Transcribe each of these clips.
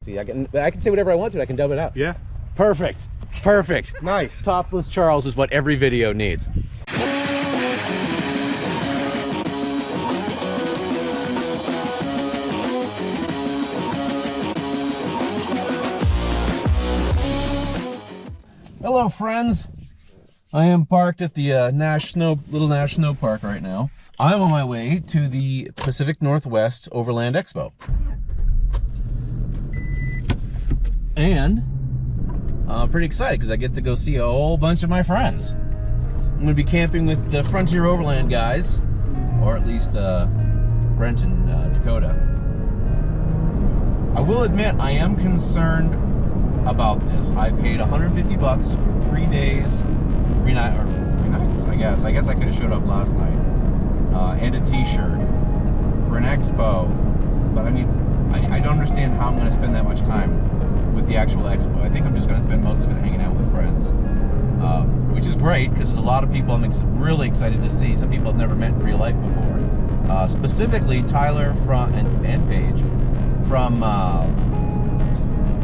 See, I can say whatever I want to. I can dub it out. Yeah. Perfect. Perfect. Nice. Topless Charles is what every video needs. Hello, friends. I am parked at the Little Nash Snow Park right now. I'm on my way to the Pacific Northwest Overland Expo. And I'm pretty excited because I get to go see a whole bunch of my friends. I'm going to be camping with the Frontier Overland guys, or at least Brent and Dakota. I will admit I am concerned about this. I paid $150 for 3 days, 3 nights, I guess. I could have showed up last night. And a t-shirt for an expo. But I mean, I don't understand how I'm going to spend that much time with the actual expo. I think I'm just going to spend most of it hanging out with friends. Which is great, because there's a lot of people I'm really excited to see. Some people I've never met in real life before. Specifically, Tyler and Paige from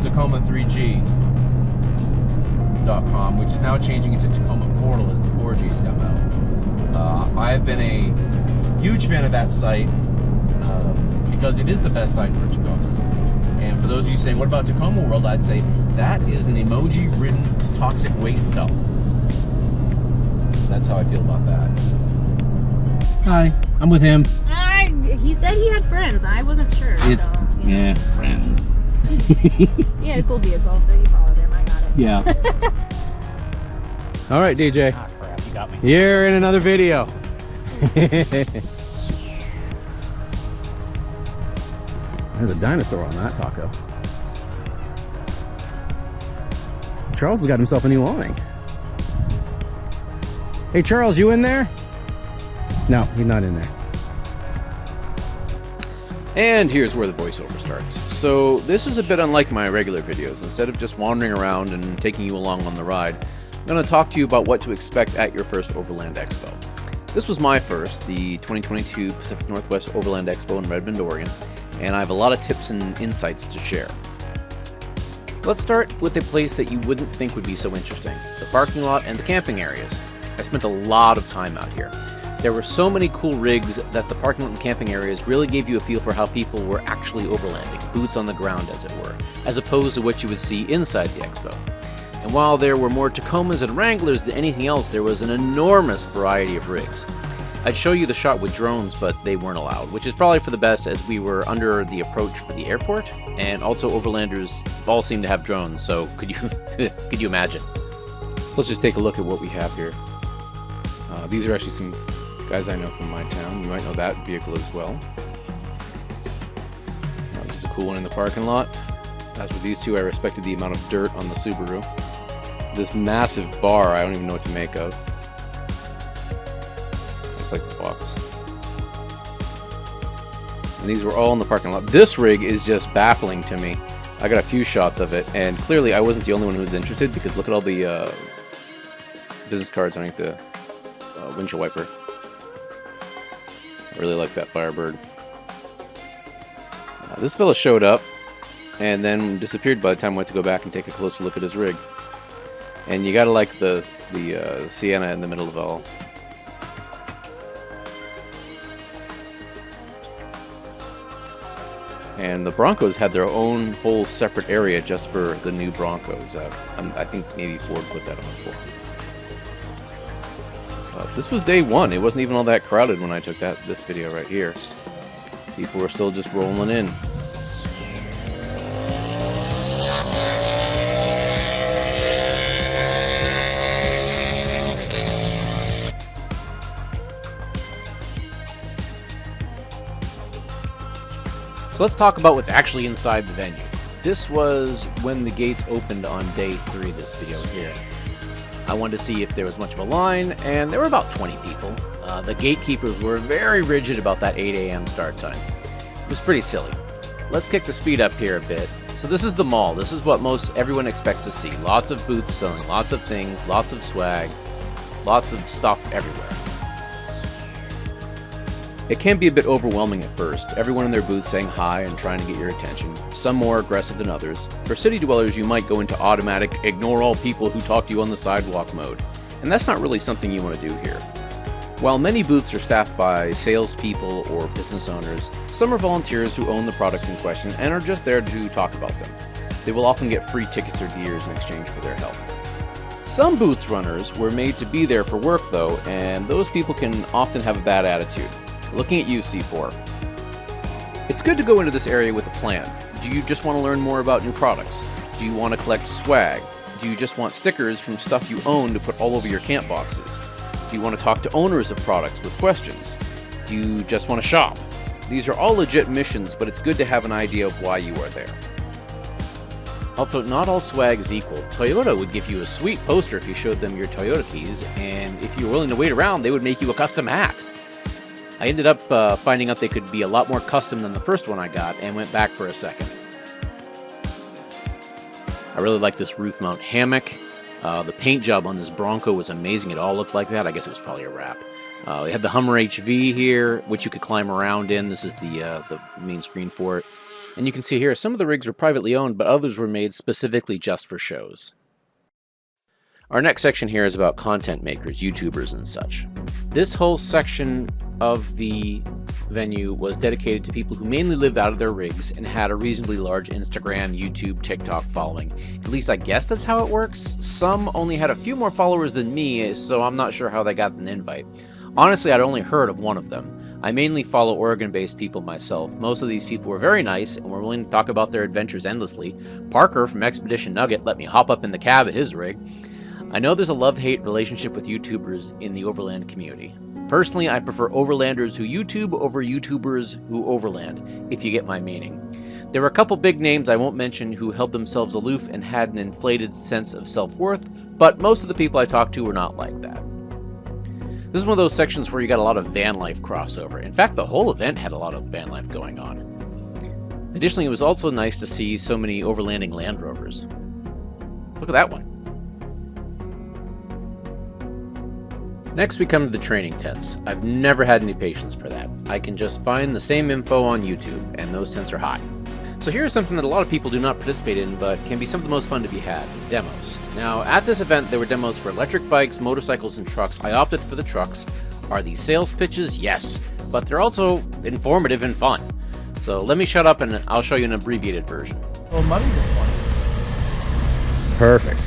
Tacoma3G.com, which is now changing into Tacoma Portal as the 4Gs come out. I have been a huge fan of that site because it is the best site for Tacomas. And for those of you saying, what about Tacoma World? I'd say that is an emoji-ridden toxic waste dump. That's how I feel about that. Hi, I'm with him. He said he had friends. I wasn't sure. It's, yeah, friends. He had a cool vehicle, so you followed him. I got it. Yeah. All right, DJ. Ah, crap, you got me. You're in another video. There's a dinosaur on that taco. Charles has got himself a new awning. Hey, Charles, you in there? No, he's not in there. And here's where the voiceover starts. So this is a bit unlike my regular videos. Instead of just wandering around and taking you along on the ride, I'm going to talk to you about what to expect at your first Overland Expo. This was my first, the 2022 Pacific Northwest Overland Expo in Redmond, Oregon, and I have a lot of tips and insights to share. Let's start with a place that you wouldn't think would be so interesting, the parking lot and the camping areas. I spent a lot of time out here. There were so many cool rigs that the parking lot and camping areas really gave you a feel for how people were actually overlanding, boots on the ground as it were, as opposed to what you would see inside the expo. And while there were more Tacomas and Wranglers than anything else, there was an enormous variety of rigs. I'd show you the shot with drones, but they weren't allowed, which is probably for the best as we were under the approach for the airport, and also Overlanders all seem to have drones, so could you imagine? So let's just take a look at what we have here. These are actually some guys I know from my town. You might know that vehicle as well. This is a cool one in the parking lot. As with these two, I respected the amount of dirt on the Subaru. This massive bar, I don't even know what to make of. Looks like the box. And these were all in the parking lot. This rig is just baffling to me. I got a few shots of it, and clearly I wasn't the only one who was interested, because look at all the business cards underneath the windshield wiper. I really like that Firebird. This fella showed up and then disappeared by the time I went to go back and take a closer look at his rig. And you gotta like the Sienna in the middle of it all. And the Broncos had their own whole separate area just for the new Broncos. I think maybe Ford put that on before. This was day one. It wasn't even all that crowded when I took this video right here. People were still just rolling in. So let's talk about what's actually inside the venue. This was when the gates opened on day 3 of this video here. I wanted to see if there was much of a line, and there were about 20 people. The gatekeepers were very rigid about that 8 a.m. start time. It was pretty silly. Let's kick the speed up here a bit. So this is the mall. This is what everyone expects to see. Lots of booths selling lots of things, lots of swag, lots of stuff everywhere. It can be a bit overwhelming at first, everyone in their booth saying hi and trying to get your attention, some more aggressive than others. For city dwellers, you might go into automatic, ignore all people who talk to you on the sidewalk mode, and that's not really something you want to do here. While many booths are staffed by salespeople or business owners, some are volunteers who own the products in question and are just there to talk about them. They will often get free tickets or gears in exchange for their help. Some booths runners were made to be there for work though, and those people can often have a bad attitude. Looking at you, C4. It's good to go into this area with a plan. Do you just want to learn more about new products? Do you want to collect swag? Do you just want stickers from stuff you own to put all over your camp boxes? Do you want to talk to owners of products with questions? Do you just want to shop? These are all legit missions, but it's good to have an idea of why you are there. Also, not all swag is equal. Toyota would give you a sweet poster if you showed them your Toyota keys, and if you were willing to wait around, they would make you a custom hat. I ended up finding out they could be a lot more custom than the first one I got, and went back for a second. I really like this roof mount hammock. The paint job on this Bronco was amazing. It all looked like that. I guess it was probably a wrap. We had the Hummer HV here, which you could climb around in. This is the main screen for it. And you can see here, some of the rigs were privately owned, but others were made specifically just for shows. Our next section here is about content makers, YouTubers, and such. This whole section of the venue was dedicated to people who mainly lived out of their rigs and had a reasonably large Instagram, YouTube, TikTok following. At least I guess that's how it works. Some only had a few more followers than me, so I'm not sure how they got an invite. Honestly, I'd only heard of one of them. I mainly follow Oregon-based people myself. Most of these people were very nice and were willing to talk about their adventures endlessly. Parker from Expedition Nugget let me hop up in the cab of his rig. I know there's a love-hate relationship with YouTubers in the Overland community. Personally, I prefer Overlanders who YouTube over YouTubers who Overland, if you get my meaning. There were a couple big names I won't mention who held themselves aloof and had an inflated sense of self-worth, but most of the people I talked to were not like that. This is one of those sections where you got a lot of van life crossover. In fact, the whole event had a lot of van life going on. Additionally, it was also nice to see so many overlanding Land Rovers. Look at that one. Next, we come to the training tents. I've never had any patience for that. I can just find the same info on YouTube, and those tents are hot. So here's something that a lot of people do not participate in, but can be some of the most fun to be had, demos. Now, at this event, there were demos for electric bikes, motorcycles, and trucks. I opted for the trucks. Are these sales pitches? Yes, but they're also informative and fun. So let me shut up and I'll show you an abbreviated version. Well, money this one. Perfect.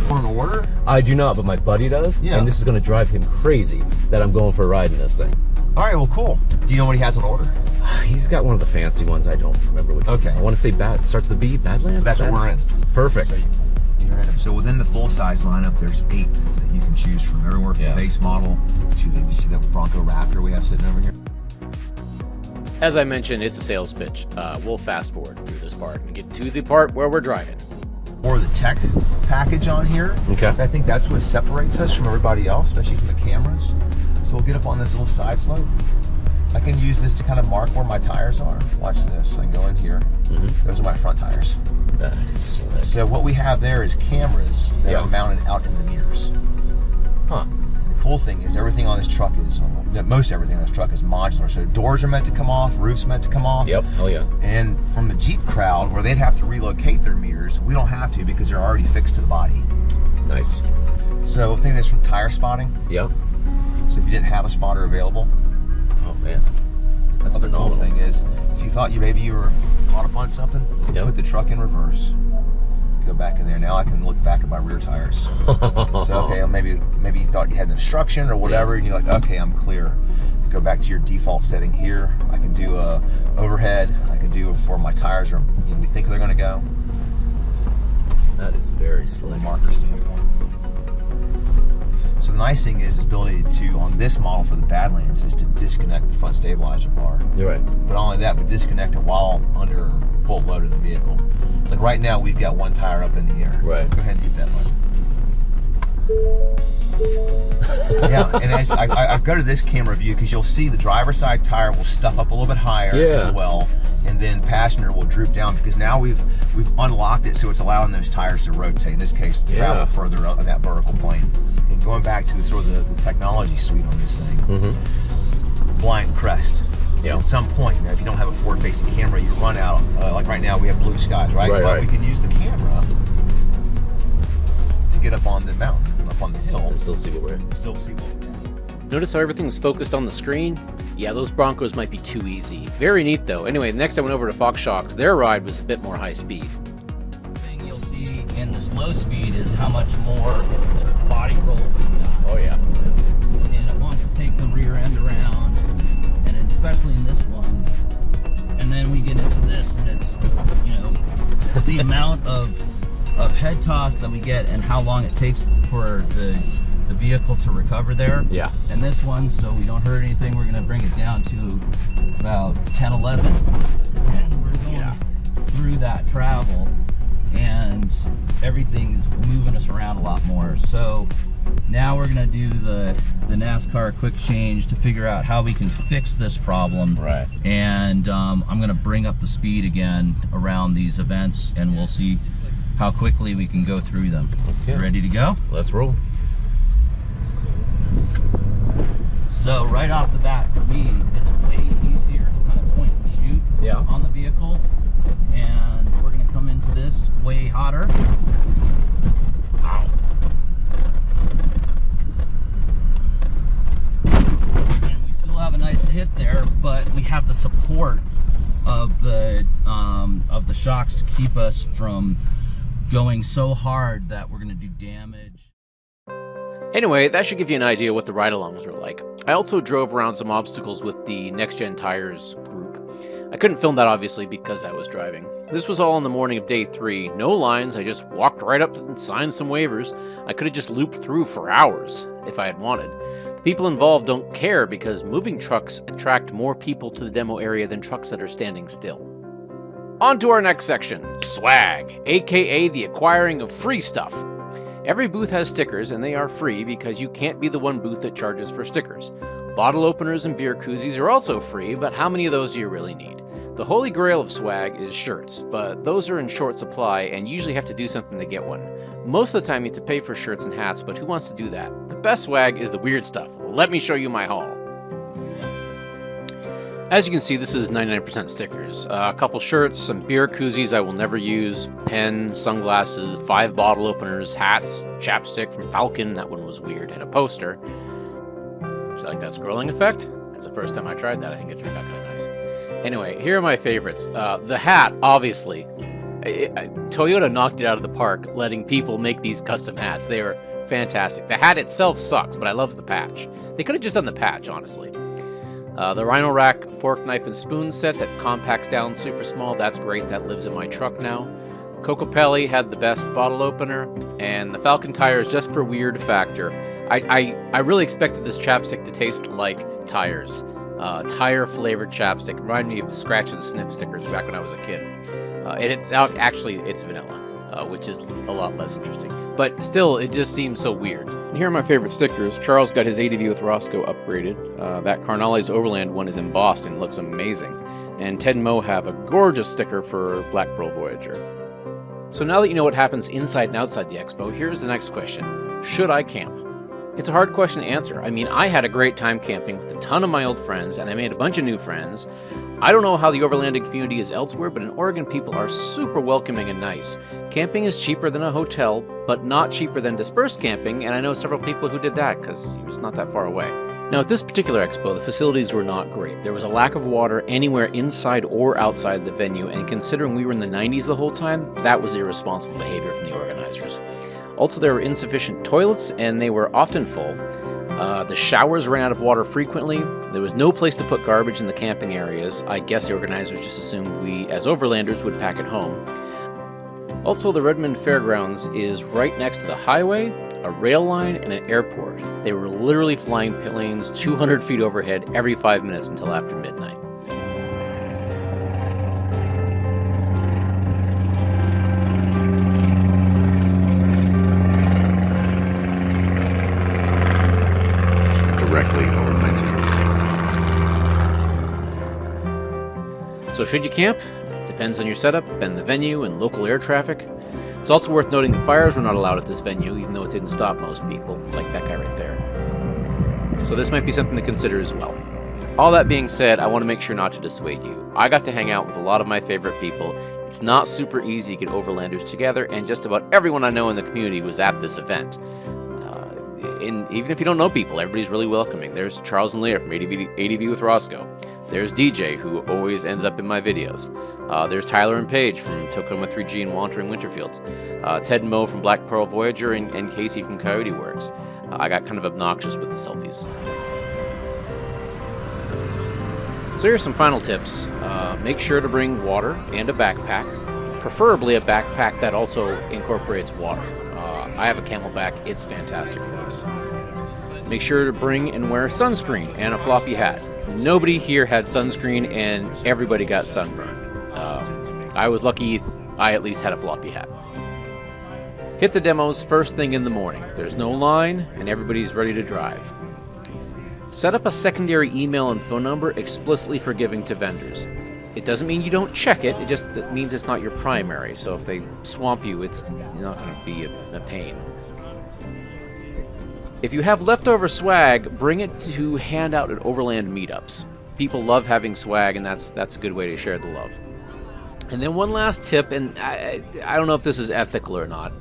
Want an order? I do not, but my buddy does. Yeah. And this is going to drive him crazy that I'm going for a ride in this thing. All right, well, cool. Do you know what he has on order? He's got one of the fancy ones. I don't remember which. Okay. I want to say starts with a B. Badlands. That's what we're in. Perfect. So within the full-size lineup, there's 8 that you can choose from, everywhere from base model to the, you see that Bronco Raptor we have sitting over here? As I mentioned, it's a sales pitch. We'll fast forward through this part and get to the part where we're driving. Or the tech package on here. Okay. I think that's what separates us from everybody else, especially from the cameras. So we'll get up on this little side slope. I can use this to kind of mark where my tires are. Watch this. I can go in here. Those are my front tires. That is slick. So what we have there is cameras that are mounted out in the mirrors. Huh. The cool thing is everything on this truck is, most everything on this truck is modular. So doors are meant to come off, roof's meant to come off. Yep. Hell yeah. And from the Jeep crowd, where they'd have to relocate their mirrors, we don't have to because they're already fixed to the body. Nice. So think of this from tire spotting. Yep. So if you didn't have a spotter available, Oh man. That's the cool phenomenal. thing is, if you thought maybe you were caught up on something, put the truck in reverse. Go back in there. Now I can look back at my rear tires. So okay, maybe you thought you had an obstruction or whatever, and you're like, okay, I'm clear. Go back to your default setting here. I can do a overhead. I can do where my tires are. We think they're going to go. That is very From a slick. marker standpoint. So the nice thing is ability to, on this model for the Badlands, is to disconnect the front stabilizer bar. You're right. But not only that, but disconnect it while under full load of the vehicle. It's like right now we've got one tire up in the air. Right. So go ahead and get that one. Yeah, and as I go to this camera view because you'll see the driver's side tire will stuff up a little bit higher as well, and then passenger will droop down because now we've unlocked it, so it's allowing those tires to rotate. In this case, travel further up in that vertical plane. And going back to the sort of the technology suite on this thing, blind crest. Yeah. At some point, if you don't have a forward-facing camera, you run out. Like right now, we have blue skies, right? But we can use the camera to get up on the mountain, up on the hill, And still see what we're in. still see what we're at. Notice how everything's focused on the screen? Yeah, those Broncos might be too easy. Very neat though. Anyway, next I went over to Fox Shocks. Their ride was a bit more high speed. The thing you'll see in this low speed is how much more sort of body roll we got. Oh yeah. And it wants to take the rear end around, and especially in this one. And then we get into this, and it's, you know, the amount of head toss that we get and how long it takes for the vehicle to recover there. Yeah. And this one, so we don't hurt anything, we're gonna bring it down to about 10, 11. And we're going through that travel, and everything's moving us around a lot more. So now we're gonna do the NASCAR quick change to figure out how we can fix this problem. Right. And I'm gonna bring up the speed again around these events, and we'll see how quickly we can go through them. Okay. Ready to go? Let's roll. So right off the bat, for me, it's way easier to kind of point and shoot on the vehicle. And we're gonna come into this way hotter. Ow. And we still have a nice hit there, but we have the support of the shocks to keep us from going so hard that we're gonna do damage. Anyway, that should give you an idea what the ride-alongs were like. I also drove around some obstacles with the Next Gen Tires group. I couldn't film that obviously because I was driving. This was all on the morning of day 3. No lines, I just walked right up and signed some waivers. I could have just looped through for hours if I had wanted. The people involved don't care because moving trucks attract more people to the demo area than trucks that are standing still. On to our next section, swag, aka the acquiring of free stuff. Every booth has stickers, and they are free because you can't be the one booth that charges for stickers. Bottle openers and beer koozies are also free, but how many of those do you really need? The holy grail of swag is shirts, but those are in short supply and usually have to do something to get one. Most of the time you have to pay for shirts and hats, but who wants to do that? The best swag is the weird stuff. Let me show you my haul. As you can see, this is 99% stickers. A couple shirts, some beer koozies I will never use, pen, sunglasses, 5 bottle openers, hats, chapstick from Falcon, that one was weird, and a poster. Do you like that scrolling effect? That's the first time I tried that. I think it turned out kind of nice. Anyway, here are my favorites. The hat, obviously. Toyota knocked it out of the park, letting people make these custom hats. They are fantastic. The hat itself sucks, but I love the patch. They could have just done the patch, honestly. The Rhino Rack fork, knife, and spoon set that compacts down super small, that's great, that lives in my truck now. Coco Pelli had the best bottle opener, and the Falcon tires just for weird factor. I really expected this chapstick to taste like tires. Tire flavored chapstick, reminded me of Scratch and Sniff stickers back when I was a kid. And it's out, actually it's vanilla, which is a lot less interesting. But still, it just seems so weird. And here are my favorite stickers. Charles got his ADV with Roscoe upgraded. That Carnales Overland one is embossed and looks amazing. And Ted and Mo have a gorgeous sticker for Black Pearl Voyager. So now that you know what happens inside and outside the expo, here's the next question. Should I camp? It's a hard question to answer. I mean, I had a great time camping with a ton of my old friends, and I made a bunch of new friends. I don't know how the overlanding community is elsewhere, but in Oregon, people are super welcoming and nice. Camping is cheaper than a hotel, but not cheaper than dispersed camping, and I know several people who did that because it was not that far away. Now, at this particular expo, the facilities were not great. There was a lack of water anywhere inside or outside the venue, and considering we were in the 90s the whole time, that was irresponsible behavior from the organizers. Also, there were insufficient toilets, and they were often full. The showers ran out of water frequently. There was no place to put garbage in the camping areas. I guess the organizers just assumed we, as overlanders, would pack it home. Also, the Redmond Fairgrounds is right next to the highway, a rail line, and an airport. They were literally flying planes 200 feet overhead every 5 minutes until after midnight. Directly over my tent. So should you camp? Depends on your setup and the venue and local air traffic. It's also worth noting that fires were not allowed at this venue, even though it didn't stop most people, like that guy right there. So this might be something to consider as well. All that being said, I want to make sure not to dissuade you. I got to hang out with a lot of my favorite people. It's not super easy to get Overlanders together, and just about everyone I know in the community was at this event. And even if you don't know people, everybody's really welcoming. There's Charles and Leah from ADV with Roscoe. There's DJ, who always ends up in my videos. There's Tyler and Paige from Tacoma 3G and Wandering Winterfields. Ted and Mo from Black Pearl Voyager, and Casey from Coyote Works. I got kind of obnoxious with the selfies. So here's some final tips. Make sure to bring water and a backpack, preferably a backpack that also incorporates water. I have a Camelback, it's fantastic for this. Make sure to bring and wear sunscreen and a floppy hat. Nobody here had sunscreen and everybody got sunburned. I was lucky I at least had a floppy hat. Hit the demos first thing in the morning. There's no line and everybody's ready to drive. Set up a secondary email and phone number explicitly for giving to vendors. It doesn't mean you don't check it, it means it's not your primary, so if they swamp you, it's not going to be a pain. If you have leftover swag, bring it to hand out at Overland meetups. People love having swag, and that's a good way to share the love. And then one last tip, and I don't know if this is ethical or not.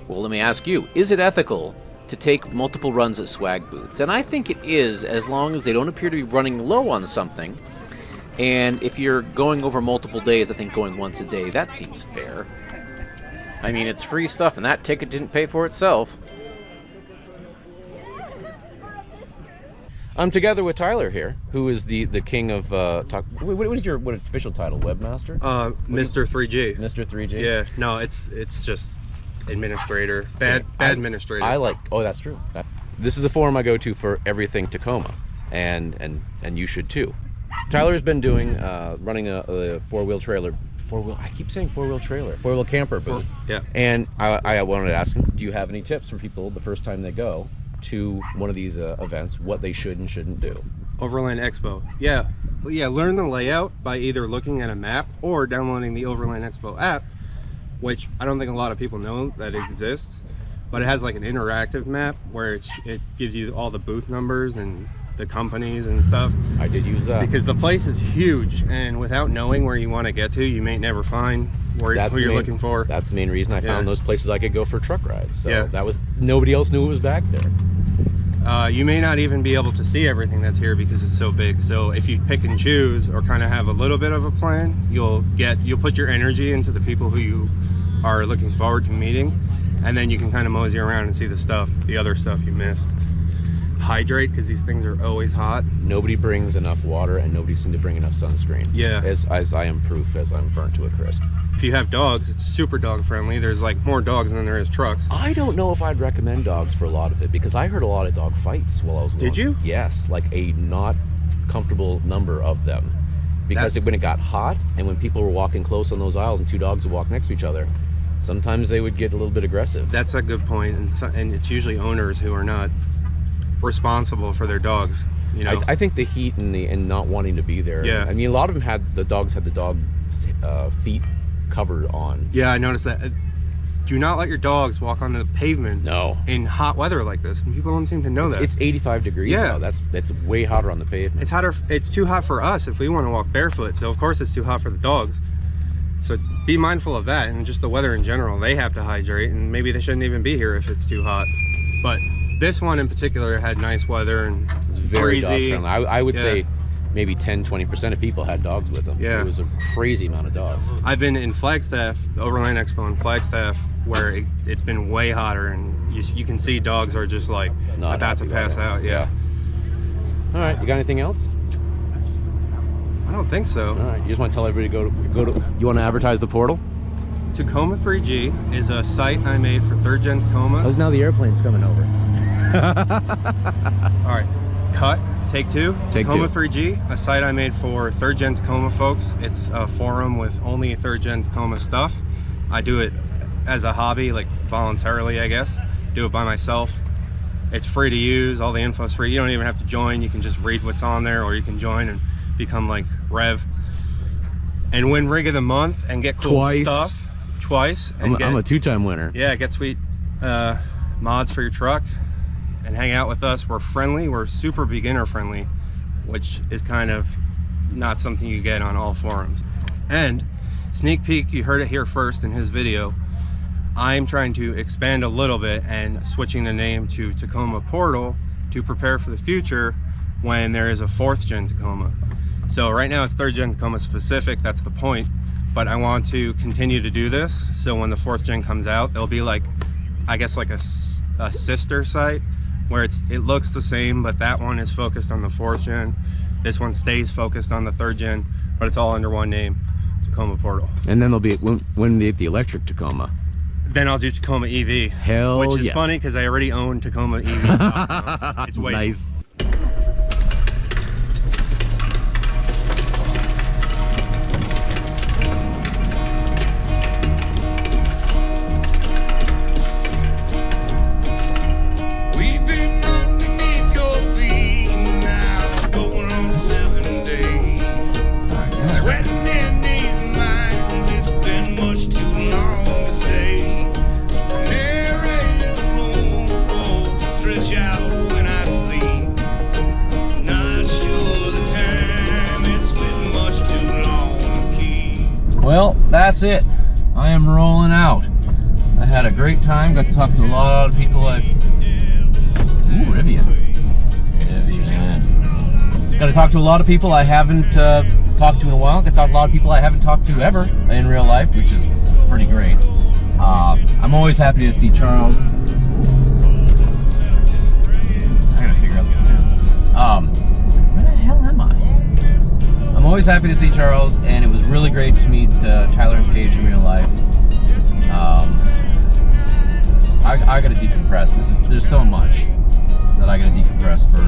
Well, let me ask you, is it ethical to take multiple runs at swag booths? And I think it is, as long as they don't appear to be running low on something. And if you're going over multiple days, I think going once a day, that seems fair. I mean, it's free stuff, and that ticket didn't pay for itself. I'm together with Tyler here, who is the king of talk. What is your official title? Webmaster? Mr. 3G. Mr. 3G. Yeah. No, it's just administrator. Bad administrator. I like. Oh, that's true. This is the forum I go to for everything Tacoma, and you should too. Tyler's been doing running a four-wheel trailer. I keep saying four-wheel trailer. Four-wheel camper booth. Yeah. And I wanted to ask him, do you have any tips for people the first time they go to one of these events, what they should and shouldn't do? Overland Expo. Yeah. Learn the layout by either looking at a map or downloading the Overland Expo app, which I don't think a lot of people know that it exists, but it has like an interactive map where it gives you all the booth numbers and the companies and stuff. I did use that. Because the place is huge, and without knowing where you want to get to, you may never find who you're looking for. That's the main reason I found those places I could go for truck rides. So yeah. Nobody else knew it was back there. You may not even be able to see everything that's here because it's so big. So if you pick and choose or kind of have a little bit of a plan, you'll put your energy into the people who you are looking forward to meeting, and then you can kind of mosey around and see the other stuff you missed. Hydrate, because these things are always hot. Nobody brings enough water, and nobody seemed to bring enough sunscreen. Yeah. As I am proof, as I'm burnt to a crisp. If you have dogs, it's super dog friendly. There's like more dogs than there is trucks. I don't know if I'd recommend dogs for a lot of it, because I heard a lot of dog fights while I was going. Did you? Yes, like a not comfortable number of them. Because when it got hot, and when people were walking close on those aisles and two dogs would walk next to each other, sometimes they would get a little bit aggressive. That's a good point, and it's usually owners who are not responsible for their dogs. You know, I think the heat and not wanting to be there. Yeah. I mean, a lot of them had the dog feet covered on. Yeah, I noticed that. Do not let your dogs walk on the pavement. No. In hot weather like this. People don't seem to know that. It's 85 degrees now. That's way hotter on the pavement. It's hotter. It's too hot for us if we want to walk barefoot. So of course it's too hot for the dogs. So be mindful of that, and just the weather in general. They have to hydrate, and maybe they shouldn't even be here if it's too hot. But this one in particular had nice weather and it was very breezy. dog friendly. I would say maybe 10-20% of people had dogs with them. Yeah. It was a crazy amount of dogs. I've been in Flagstaff, the Overland Expo in Flagstaff, where it's been way hotter, and you can see dogs are just like Not about to happy pass about out. it. Yeah. All right, you got anything else? I don't think so. All right, you just want to tell everybody to go to. You want to advertise the portal? Tacoma 3G is a site I made for 3rd Gen Tacomas. Now the airplane's coming over. All right, cut. Take two. Take Tacoma two. 3G, a site I made for 3rd Gen Tacoma folks. It's a forum with only 3rd Gen Tacoma stuff. I do it as a hobby, like voluntarily, I guess. Do it by myself. It's free to use. All the info's free. You don't even have to join. You can just read what's on there, or you can join and become like Rev. and win rig of the month and get cool Twice. stuff twice. And I'm a 2-time winner. yeah, get sweet mods for your truck and hang out with us. We're friendly. We're super beginner friendly, which is kind of not something you get on all forums. And sneak peek, you heard it here first in his video, I'm trying to expand a little bit and switching the name to Tacoma Portal to prepare for the future when there is a 4th gen Tacoma. So right now it's 3rd gen Tacoma specific, that's the point, but I want to continue to do this, so when the 4th gen comes out, it'll be like, I guess like a sister site where it looks the same, but that one is focused on the 4th gen, this one stays focused on the 3rd gen, but it's all under one name, Tacoma Portal. And then there'll be, when they get the electric Tacoma, then I'll do Tacoma EV. Hell which is yes. funny because I already own Tacoma EV. It's waiting. Nice. We've been underneath your feet now, going on 7 days. Sweating in these mines, it's been much too long to say. Narrate the room, oh, stretch out when I sleep. Not sure the time, it's been much too long to keep. Well, that's it. I am rolling out. I had a great time. Got to talk to a lot of people. Ooh, Rivian. Got to talk to a lot of people I haven't talked to in a while. Got to talk to a lot of people I haven't talked to ever in real life, which is pretty great. I'm always happy to see Charles. I gotta figure out this tune. Where the hell am I? I'm always happy to see Charles, and it was really great to meet Tyler and Paige in real life. I gotta decompress. There's so much that I gotta decompress for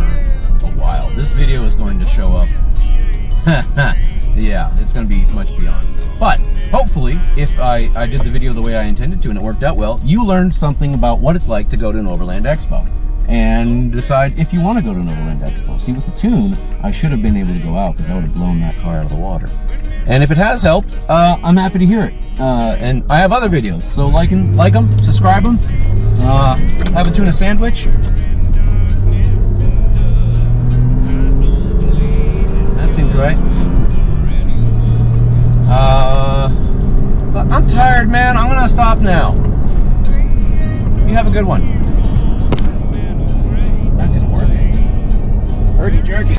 a while. This video is going to show up. Yeah, it's gonna be much beyond. But hopefully, if I did the video the way I intended to and it worked out well, you learned something about what it's like to go to an Overland Expo and decide if you want to go to an Overland Expo. See, with the tune, I should have been able to go out because I would have blown that car out of the water. And if it has helped, I'm happy to hear it. And I have other videos, so like them, subscribe them. Have a tuna sandwich. That seems right. But I'm tired, man. I'm gonna stop now. You have a good one. That didn't work. Herky jerky.